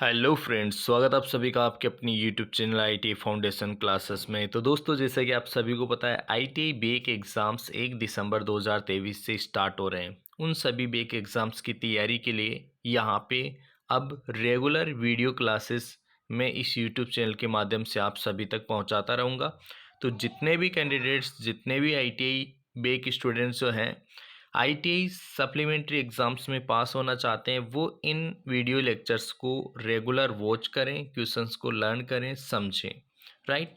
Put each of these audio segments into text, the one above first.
Hello friends, स्वागत आप सभी का आपके अपनी YouTube channel IT foundation classes में। तो दोस्तों, जैसे कि आप सभी को पता है, आईटी बेक एग्ज़ाम्स 1 दिसंबर 2023 से स्टार्ट हो रहे हैं। उन सभी बेक एग्ज़ाम्स की तैयारी के लिए यहाँ पे अब रेगुलर वीडियो क्लासेस मैं इस यूट्यूब चैनल के माध्यम से आप सभी तक पहुँचाता रहूँगा। तो जितने भी कैंडिडेट्स, जितने भी आईटीआई बेक स्टूडेंट्स जो हैं, आईटीआई सप्लीमेंट्री एग्ज़ाम्स में पास होना चाहते हैं, वो इन वीडियो लेक्चर्स को रेगुलर वॉच करें, क्वेश्चंस को लर्न करें, समझें। राइट।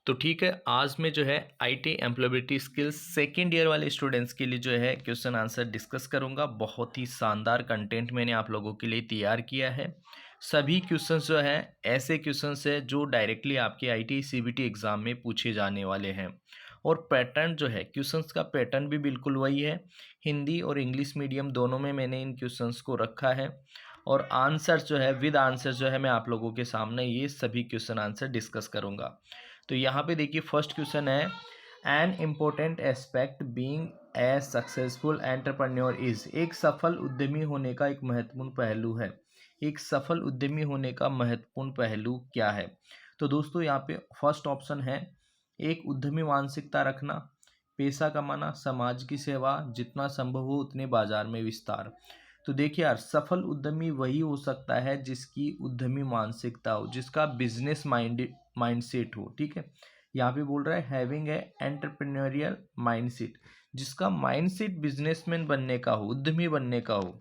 तो ठीक है, आज मैं जो है IT employability skills second year वाले स्टूडेंट्स के लिए जो है क्वेश्चन आंसर डिस्कस करूंगा। बहुत ही शानदार कंटेंट मैंने आप लोगों के लिए तैयार किया है। सभी क्वेश्चंस जो है ऐसे क्वेश्चंस है जो डायरेक्टली आपके आईटी सीबीटी एग्ज़ाम में पूछे जाने वाले हैं। और पैटर्न जो है, क्वेश्चंस का पैटर्न भी बिल्कुल वही है। हिंदी और इंग्लिश मीडियम दोनों में मैंने इन क्वेश्चंस को रखा है। और आंसर जो है, विद आंसर जो है, मैं आप लोगों के सामने ये सभी क्वेश्चन आंसर डिस्कस करूंगा। तो यहाँ पे देखिए, फर्स्ट क्वेश्चन है, an important aspect being a successful entrepreneur is. एक सफल उद्यमी होने का एक महत्वपूर्ण पहलू है। एक सफल उद्यमी होने का महत्वपूर्ण पहलू क्या है? तो दोस्तों, यहाँ पे फर्स्ट ऑप्शन है, एक उद्यमी मानसिकता रखना, पैसा कमाना, समाज की सेवा, जितना संभव हो उतने बाजार में विस्तार। तो देखिए यार, सफल उद्यमी वही हो सकता है जिसकी उद्यमी मानसिकता हो, जिसका बिजनेस माइंडसेट हो। ठीक है, यहाँ पे बोल रहा है हैविंग ए एंटरप्रेन्योरियल माइंडसेट, जिसका माइंडसेट बिजनेसमैन बनने का हो, उद्यमी बनने का हो।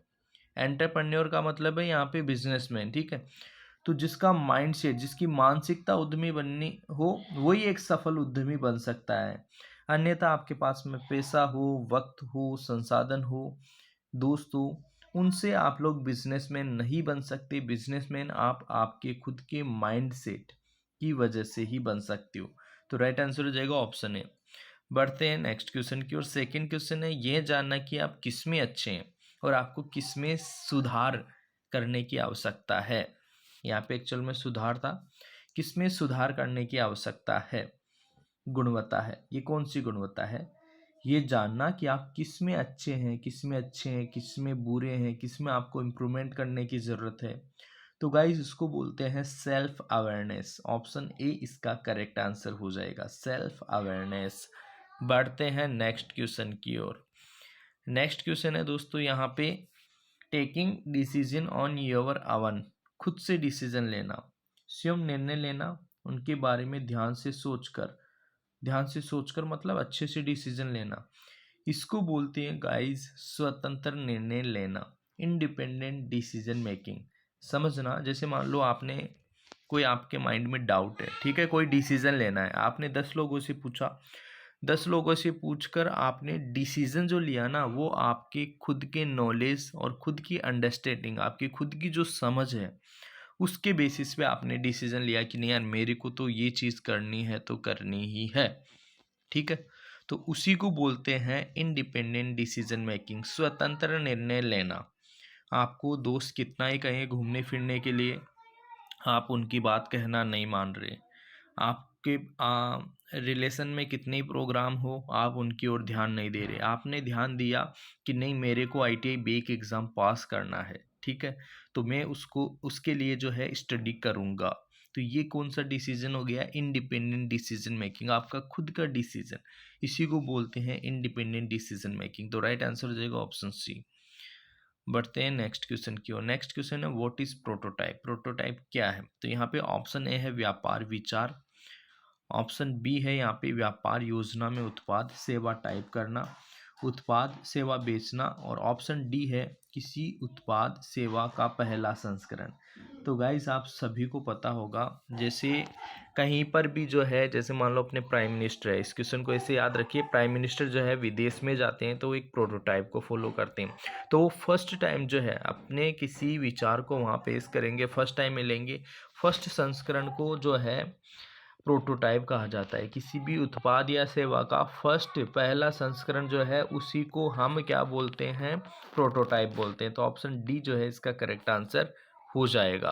एंटरप्रेन्योर का मतलब है यहाँ पे बिजनेसमैन। ठीक है, तो जिसका माइंडसेट, जिसकी मानसिकता उद्यमी बननी हो, वही एक सफल उद्यमी बन सकता है। अन्यथा आपके पास में पैसा हो, वक्त हो, संसाधन हो, दोस्त हो, उनसे आप लोग बिजनेसमैन नहीं बन सकते। बिजनेसमैन आप आपके खुद के माइंडसेट की वजह से ही बन सकते हो। तो राइट आंसर हो जाएगा ऑप्शन ए। बढ़ते हैं नेक्स्ट क्वेश्चन की ओर। सेकंड क्वेश्चन है, यह जानना कि आप किस में अच्छे हैं और आपको किस में सुधार करने की आवश्यकता है। यहाँ पे एक्चुअल में सुधार था, किस में सुधार करने की आवश्यकता है। गुणवत्ता है, ये कौन सी गुणवत्ता है? ये जानना कि आप किस में अच्छे हैं, किस में अच्छे हैं, किस में बुरे हैं, किस में आपको इम्प्रूवमेंट करने की ज़रूरत है। तो गाइज, इसको बोलते हैं सेल्फ अवेयरनेस। ऑप्शन ए इसका करेक्ट आंसर हो जाएगा, सेल्फ अवेयरनेस। बढ़ते हैं नेक्स्ट क्वेश्चन की ओर। नेक्स्ट क्वेश्चन है दोस्तों यहाँ पे, taking decision on your own. खुद से डिसीजन लेना, स्वयं निर्णय लेना, उनके बारे में ध्यान से सोचकर मतलब अच्छे से डिसीजन लेना। इसको बोलते हैं गाइस स्वतंत्र निर्णय लेना, इंडिपेंडेंट डिसीजन मेकिंग। समझना, जैसे मान लो आपने कोई, आपके माइंड में डाउट है, ठीक है, कोई डिसीजन लेना है, आपने 10 लोगों से पूछा, 10 लोगों से पूछकर आपने डिसीजन जो लिया ना, वो आपके खुद के नॉलेज और खुद की अंडरस्टैंडिंग, आपकी खुद की जो समझ है, उसके बेसिस पे आपने डिसीजन लिया कि नहीं यार, मेरे को तो ये चीज़ करनी है तो करनी ही है। ठीक है, तो उसी को बोलते हैं इंडिपेंडेंट डिसीजन मेकिंग, स्वतंत्र निर्णय लेना। आपको दोस्त कितना ही कहें घूमने फिरने के लिए, आप उनकी बात कहना नहीं मान रहे। आपके रिलेशन में कितने ही प्रोग्राम हो, आप उनकी ओर ध्यान नहीं दे रहे। आपने ध्यान दिया कि नहीं, मेरे को आईटीआई बेक एग्ज़ाम पास करना है, ठीक है, तो मैं उसको, उसके लिए जो है स्टडी करूँगा। तो ये कौन सा डिसीजन हो गया? इंडिपेंडेंट डिसीजन मेकिंग, आपका खुद का डिसीजन। इसी को बोलते हैं इंडिपेंडेंट डिसीजन मेकिंग। तो राइट आंसर हो जाएगा ऑप्शन सी। बढ़ते हैं नेक्स्ट क्वेश्चन की ओर। नेक्स्ट क्वेश्चन है, व्हाट इज प्रोटोटाइप। प्रोटोटाइप क्या है? तो यहाँ पे ऑप्शन ए है व्यापार विचार, ऑप्शन बी है यहाँ पे व्यापार योजना में उत्पाद सेवा टाइप करना, उत्पाद सेवा बेचना, और ऑप्शन डी है किसी उत्पाद सेवा का पहला संस्करण। तो गाइस, आप सभी को पता होगा, जैसे कहीं पर भी जो है, जैसे मान लो अपने प्राइम मिनिस्टर है, इस क्वेश्चन को ऐसे याद रखिए, प्राइम मिनिस्टर जो है विदेश में जाते हैं तो एक प्रोटोटाइप को फॉलो करते हैं। तो वो फर्स्ट टाइम जो है अपने किसी विचार को वहाँ पेश करेंगे, फर्स्ट टाइम मिलेंगे, फर्स्ट संस्करण को जो है प्रोटोटाइप कहा जाता है। किसी भी उत्पाद या सेवा का फर्स्ट, पहला संस्करण जो है, उसी को हम क्या बोलते हैं? प्रोटोटाइप बोलते हैं। तो ऑप्शन डी जो है इसका करेक्ट आंसर हो जाएगा।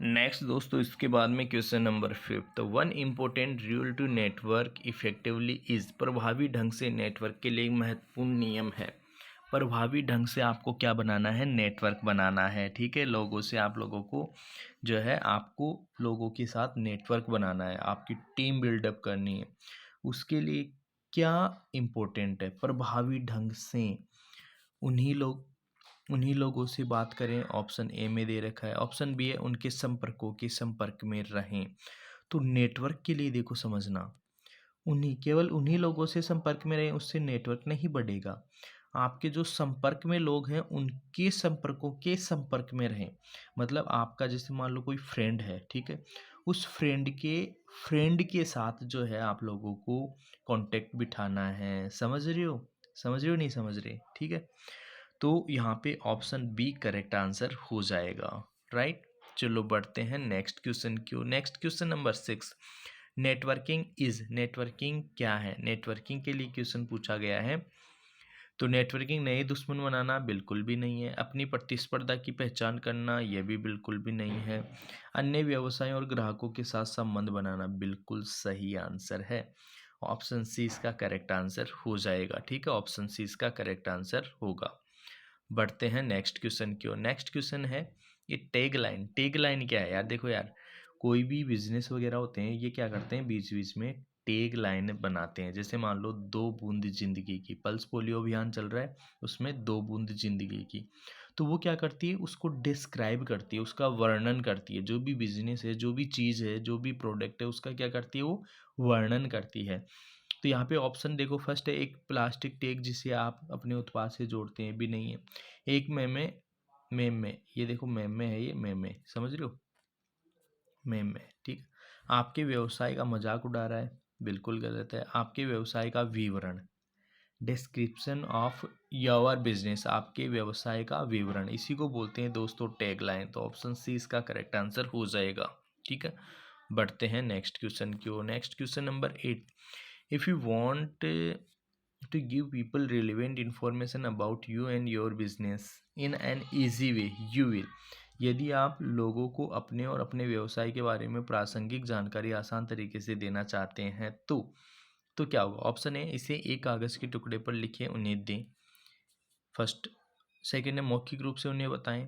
नेक्स्ट दोस्तों, इसके बाद में क्वेश्चन नंबर 5। तो one important rule to network effectively is. प्रभावी ढंग से नेटवर्क के लिए एक महत्वपूर्ण नियम है। प्रभावी ढंग से आपको क्या बनाना है, नेटवर्क बनाना है। ठीक है, लोगों से आप लोगों को जो है, आपको लोगों के साथ नेटवर्क बनाना है, आपकी टीम बिल्डअप करनी है। उसके लिए क्या इम्पोर्टेंट है, प्रभावी ढंग से उन्हीं लोगों से बात करें, ऑप्शन ए में दे रखा है। ऑप्शन बी है उनके संपर्कों के संपर्क में रहें। तो नेटवर्क के लिए देखो समझना, केवल उन्हीं लोगों से संपर्क में रहें, उससे नेटवर्क नहीं बढ़ेगा। आपके जो संपर्क में लोग हैं उनके संपर्कों के संपर्क में रहें। मतलब आपका जैसे मान लो कोई फ्रेंड है, ठीक है, उस फ्रेंड के साथ जो है आप लोगों को कांटेक्ट बिठाना है। समझ रहे हो नहीं समझ रहे? ठीक है, तो यहाँ पे ऑप्शन बी करेक्ट आंसर हो जाएगा। राइट, चलो बढ़ते हैं नेक्स्ट क्वेश्चन की। नेक्स्ट क्वेश्चन नंबर 6, नेटवर्किंग क्या है? नेटवर्किंग के लिए क्वेश्चन पूछा गया है। तो नेटवर्किंग नए दुश्मन बनाना बिल्कुल भी नहीं है। अपनी प्रतिस्पर्धा की पहचान करना यह भी बिल्कुल भी नहीं है। अन्य व्यवसायों और ग्राहकों के साथ संबंध बनाना बिल्कुल सही आंसर है। ऑप्शन सी इसका करेक्ट आंसर हो जाएगा। ठीक है, ऑप्शन सी इसका करेक्ट आंसर होगा। बढ़ते हैं नेक्स्ट क्वेश्चन की ओर। नेक्स्ट क्वेश्चन है ये टैग लाइन क्या है यार? देखो यार, कोई भी बिजनेस वगैरह होते हैं, ये क्या करते हैं, बीच बीच में टैग लाइन बनाते हैं। जैसे मान लो 2 बूंद जिंदगी की, पल्स पोलियो अभियान चल रहा है, उसमें 2 बूंद जिंदगी की। तो वो क्या करती है, उसको डिस्क्राइब करती है, उसका वर्णन करती है। जो भी बिजनेस है, जो भी चीज़ है, जो भी प्रोडक्ट है, उसका क्या करती है, वो वर्णन करती है। तो यहाँ पे ऑप्शन देखो, फर्स्ट है एक प्लास्टिक टैग जिसे आप अपने उत्पाद से जोड़ते हैं, भी नहीं है। एक मेम में ये देखो, मेम में है, ये मेम में, समझ रहे हो, मेम में। ठीक, आपके व्यवसाय का मजाक उड़ा रहा है, बिल्कुल गलत है। आपके व्यवसाय का विवरण, डिस्क्रिप्शन ऑफ योर बिजनेस, आपके व्यवसाय का विवरण, इसी को बोलते हैं दोस्तों टैग लाइन। तो ऑप्शन सी इसका करेक्ट आंसर हो जाएगा। ठीक है, बढ़ते हैं नेक्स्ट क्वेश्चन की ओर। Next question number 8, if you want to give people relevant information about you and your business in an easy way you will, यदि आप लोगों को अपने और अपने व्यवसाय के बारे में प्रासंगिक जानकारी आसान तरीके से देना चाहते हैं तो क्या होगा? ऑप्शन ए, इसे एक कागज़ के टुकड़े पर लिखें उन्हें दें, फर्स्ट। सेकेंड है मौखिक रूप से उन्हें बताएं।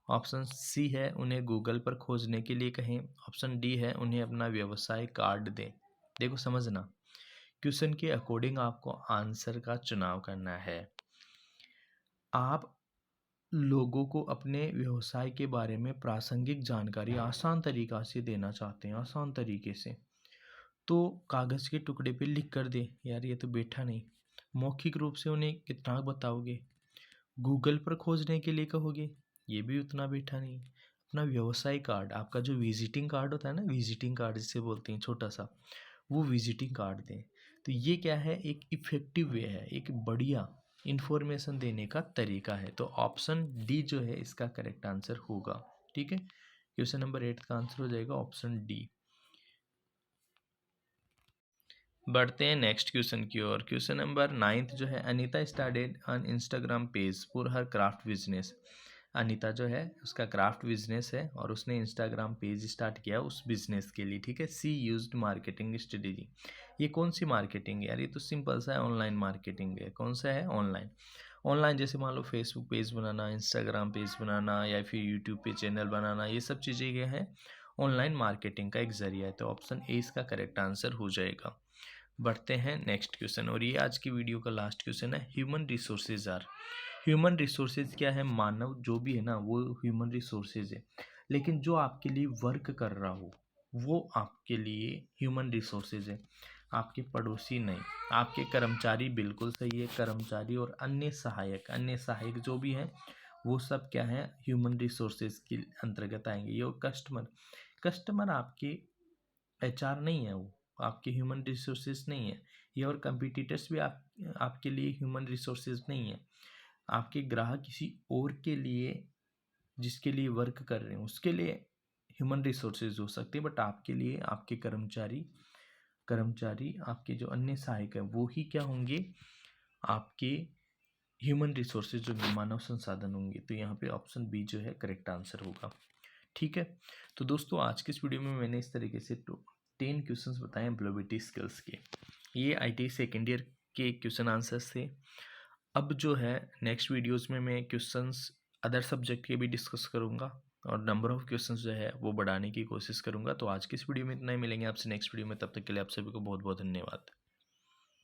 ऑप्शन सी है उन्हें गूगल पर खोजने के लिए कहें। ऑप्शन डी है उन्हें अपना व्यवसाय कार्ड दें। देखो समझना, क्वेश्चन के अकॉर्डिंग आपको आंसर का चुनाव करना है। आप लोगों को अपने व्यवसाय के बारे में प्रासंगिक जानकारी आसान तरीका से देना चाहते हैं, आसान तरीके से, तो कागज़ के टुकड़े पे लिख कर दे। यार ये तो बैठा नहीं। मौखिक रूप से उन्हें कितना बताओगे, गूगल पर खोजने के लिए कहोगे, ये भी उतना बैठा नहीं। अपना व्यवसाय कार्ड, आपका जो विजिटिंग कार्ड होता है ना, विजिटिंग कार्ड जिसे बोलते हैं, छोटा सा, वो विजिटिंग कार्ड दें। तो ये क्या है, एक इफ़ेक्टिव वे है, एक बढ़िया इन्फॉर्मेशन देने का तरीका है। तो ऑप्शन डी जो है इसका करेक्ट आंसर होगा। ठीक है, क्वेश्चन नंबर 8 का आंसर हो जाएगा ऑप्शन डी। बढ़ते हैं नेक्स्ट क्वेश्चन की ओर। क्वेश्चन नंबर 9 जो है, Anita started on Instagram page for her craft business. Anita जो है उसका क्राफ्ट बिजनेस है और उसने इंस्टाग्राम पेज स्टार्ट किया उस बिजनेस के लिए। ठीक है, सी यूज्ड मार्केटिंग स्ट्रेटेजी। ये कौन सी मार्केटिंग है यार? ये तो सिंपल सा है, ऑनलाइन मार्केटिंग है। कौन सा है? ऑनलाइन। ऑनलाइन जैसे मान लो फेसबुक पेज बनाना, इंस्टाग्राम पेज बनाना, या फिर यूट्यूब पे चैनल बनाना, ये सब चीज़ें क्या है, ऑनलाइन मार्केटिंग का एक जरिया है। तो ऑप्शन ए इसका करेक्ट आंसर हो जाएगा। बढ़ते हैं नेक्स्ट क्वेश्चन, और ये आज की वीडियो का लास्ट क्वेश्चन है। ह्यूमन रिसोर्सेज क्या है? मानव जो भी है ना, वो ह्यूमन रिसोर्सेज है। लेकिन जो आपके लिए वर्क कर रहा हो वो आपके लिए ह्यूमन रिसोर्सेज है, आपके पड़ोसी नहीं। आपके कर्मचारी बिल्कुल सही है, कर्मचारी और अन्य सहायक जो भी हैं वो सब क्या है, ह्यूमन रिसोर्सेज के अंतर्गत आएंगे। ये कस्टमर आपके एचआर नहीं है, वो आपके ह्यूमन रिसोर्सेज नहीं है। ये और कंपटीटर्स भी आपके लिए ह्यूमन रिसोर्सेज नहीं है। आपके ग्राहक किसी और के लिए, जिसके लिए वर्क कर रहे हैं, उसके लिए ह्यूमन रिसोर्सेज हो सकते हैं, बट आपके लिए आपके कर्मचारी आपके जो अन्य सहायक है वो ही क्या होंगे, आपके ह्यूमन रिसोर्सेज जो मानव संसाधन होंगे। तो यहाँ पे ऑप्शन बी जो है करेक्ट आंसर होगा। ठीक है, तो दोस्तों आज के इस वीडियो में मैंने इस तरीके से 10 क्वेश्चंस बताए एम्प्लॉयबिलिटी स्किल्स के। ये आईटी सेकेंड ईयर के क्वेश्चन आंसर्स थे। अब जो है नेक्स्ट वीडियोस में मैं क्वेश्चंस अदर सब्जेक्ट के भी डिस्कस करूँगा और नंबर ऑफ़ क्वेश्चंस जो है वो बढ़ाने की कोशिश करूँगा। तो आज की इस वीडियो में इतना ही, मिलेंगे आपसे नेक्स्ट वीडियो में, तब तक के लिए आप सभी को बहुत बहुत धन्यवाद।